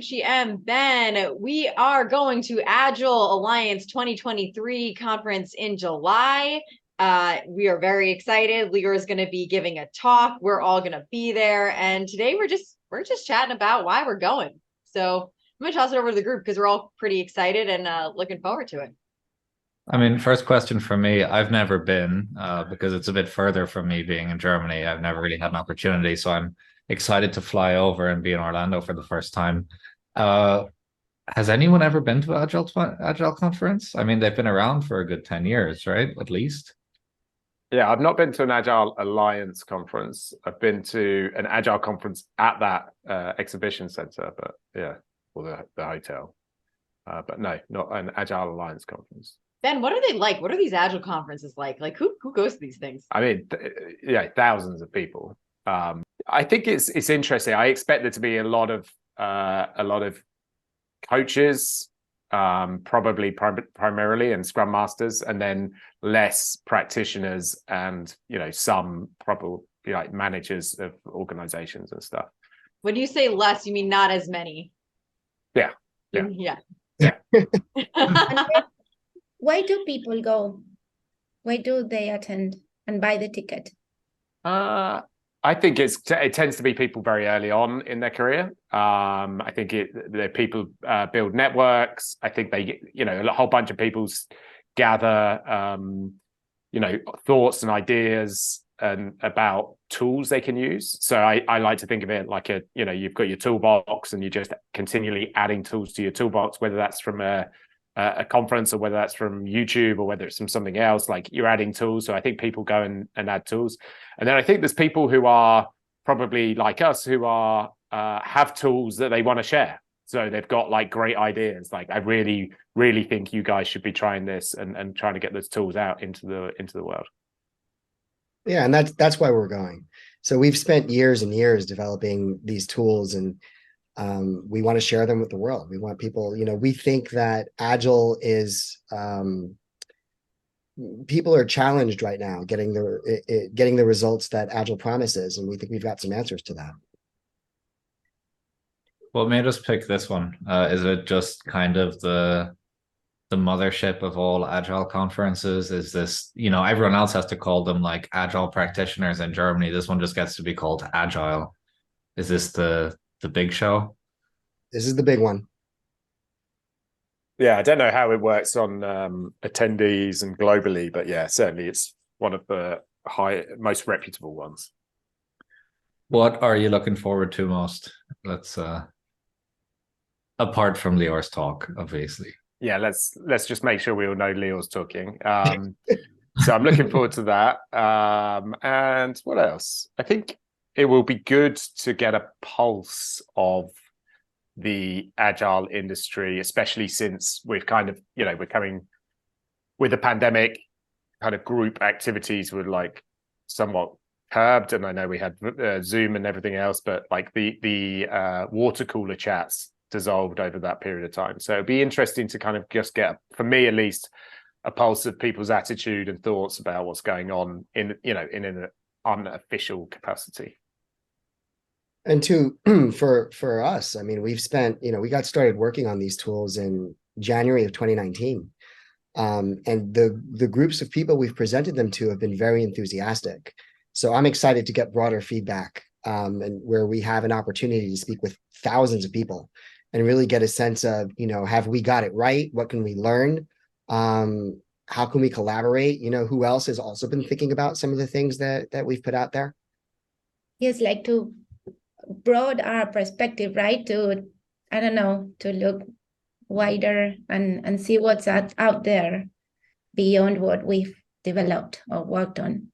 HEM, Ben. We are going to Agile Alliance 2023 conference in July. We are very excited. Lear is going to be giving a talk. We're all going to be there, and today we're just chatting about why we're going. So I'm going to toss it over to the group because we're all pretty excited and looking forward to it. I mean, first question for me, I've never been because it's a bit further from me being in Germany. I've never really had an opportunity, so I'm excited to fly over and be in Orlando for the first time. Uh, has anyone ever been to Agile conference? I mean, they've been around for a good 10 years, right? At least. Yeah, I've not been to an Agile Alliance conference. I've been to an Agile conference at that exhibition center, but yeah, or the hotel. But no, not an Agile Alliance conference. Ben, what are they like? What are these Agile conferences like? Like who goes to these things? I mean, yeah, thousands of people. I think it's interesting. I expect there to be a lot of coaches, probably primarily, and scrum masters, and then less practitioners, and some probably like managers of organizations and stuff. When you say less, you mean not as many? Yeah. Yeah. Why do people go? Why do they attend and buy the ticket? I think it tends to be people very early on in their career. I think the people build networks. I think they, a whole bunch of people gather, thoughts and ideas and about tools they can use. So I like to think of it like you've got your toolbox and you're just continually adding tools to your toolbox, whether that's from a conference or whether that's from YouTube or whether it's from something else. Like, you're adding tools. So I think people go and add tools. And then I think there's people who are probably like us who are have tools that they want to share. So they've got like great ideas. Like, I really, really think you guys should be trying this and trying to get those tools out into the world. Yeah, and that's why we're going. So we've spent years and years developing these tools, and we want to share them with the world. We want people, we think that Agile is, people are challenged right now getting the results that Agile promises, and we think we've got some answers to that. What made us pick this one? Is it just kind of the mothership of all Agile conferences? Is this, everyone else has to call them like Agile practitioners in Germany. This one just gets to be called Agile. Is this the big show? This is the big one. Yeah, I don't know how it works on attendees and globally, but yeah, certainly it's one of the most reputable ones. What are you looking forward to most? Let's apart from Lior's talk, obviously. Yeah, let's just make sure we all know Leo's talking. So I'm looking forward to that. And what else? I think it will be good to get a pulse of the Agile industry, especially since we've kind of, we're coming with the pandemic, kind of group activities were like somewhat curbed. And I know we had Zoom and everything else, but like the water cooler chats dissolved over that period of time. So it'd be interesting to kind of just get, for me at least, a pulse of people's attitude and thoughts about what's going on in an unofficial capacity. And for us, I mean, we've spent, we got started working on these tools in January of 2019. And the groups of people we've presented them to have been very enthusiastic. So I'm excited to get broader feedback, and where we have an opportunity to speak with thousands of people and really get a sense of, have we got it right? What can we learn? How can we collaborate? Who else has also been thinking about some of the things that we've put out there? Yes, like to broaden our perspective, right? To look wider and see what's out there beyond what we've developed or worked on.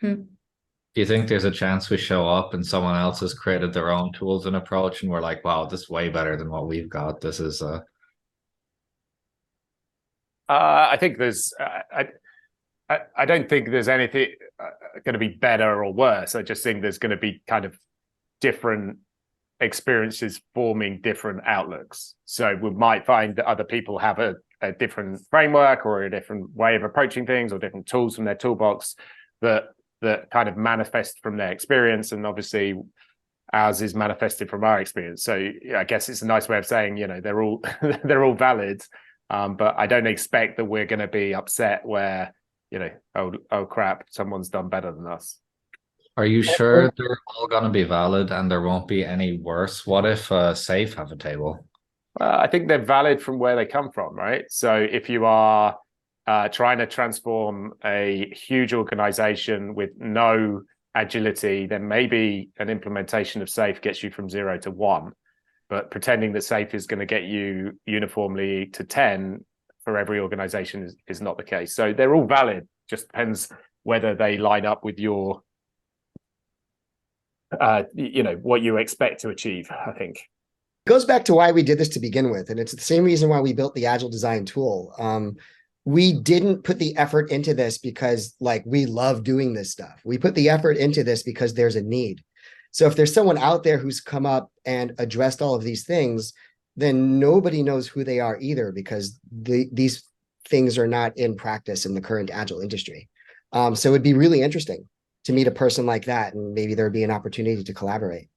Do you think there's a chance we show up and someone else has created their own tools and approach and we're like, wow, this is way better than what we've got? This is I think there's I don't think there's anything going to be better or worse. I just think there's going to be kind of different experiences forming different outlooks. So we might find that other people have a different framework or a different way of approaching things or different tools from their toolbox that kind of manifest from their experience. And obviously ours is manifested from our experience. So yeah, I guess it's a nice way of saying, you know, they're all they're all valid, but I don't expect that we're going to be upset where, you know, oh crap, someone's done better than us. Are you sure they're all going to be valid and there won't be any worse? What if SAFe have a table? I think they're valid from where they come from, right? So if you are trying to transform a huge organization with no agility, then maybe an implementation of SAFe gets you from 0 to 1. But pretending that SAFe is going to get you uniformly to 10 for every organization is not the case. So they're all valid. Just depends whether they line up with your, you know, what you expect to achieve, I think. Goes back to why we did this to begin with, and it's the same reason why we built the Agile design tool. We didn't put the effort into this because like we love doing this stuff. We put the effort into this because there's a need. So if there's someone out there who's come up and addressed all of these things, then nobody knows who they are either, because these things are not in practice in the current Agile industry. So it'd be really interesting to meet a person like that, and maybe there'd be an opportunity to collaborate.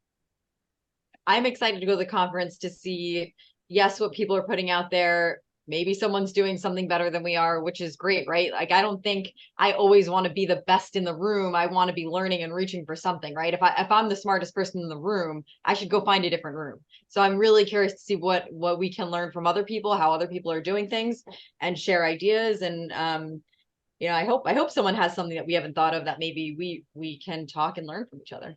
I'm excited to go to the conference to see, yes, what people are putting out there. Maybe someone's doing something better than we are, which is great, right? Like, I don't think I always want to be the best in the room. I want to be learning and reaching for something, right? If I'm the smartest person in the room, I should go find a different room. So I'm really curious to see what we can learn from other people, how other people are doing things, and share ideas. And you know, I hope someone has something that we haven't thought of that maybe we can talk and learn from each other.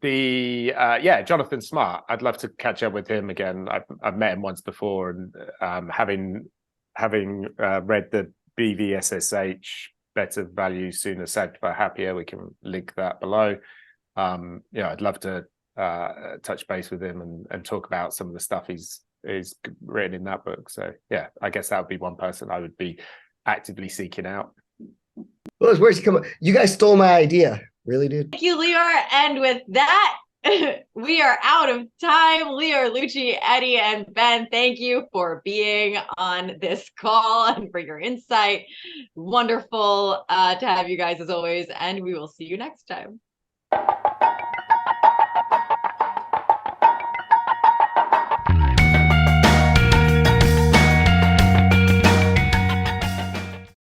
Yeah, Jonathan Smart. I'd love to catch up with him again. I've met him once before, and having read the BVSSH, Better Value Sooner, Safer Happier, we can link that below. Yeah, I'd love to touch base with him and talk about some of the stuff he's written in that book. So yeah, I guess that would be one person I would be actively seeking out. Well, where's he coming? You guys stole my idea. Really, dude? Thank you, Lior. And with that, we are out of time. Lior, Lucci, Eddie, and Ben, thank you for being on this call and for your insight. Wonderful to have you guys as always, and we will see you next time.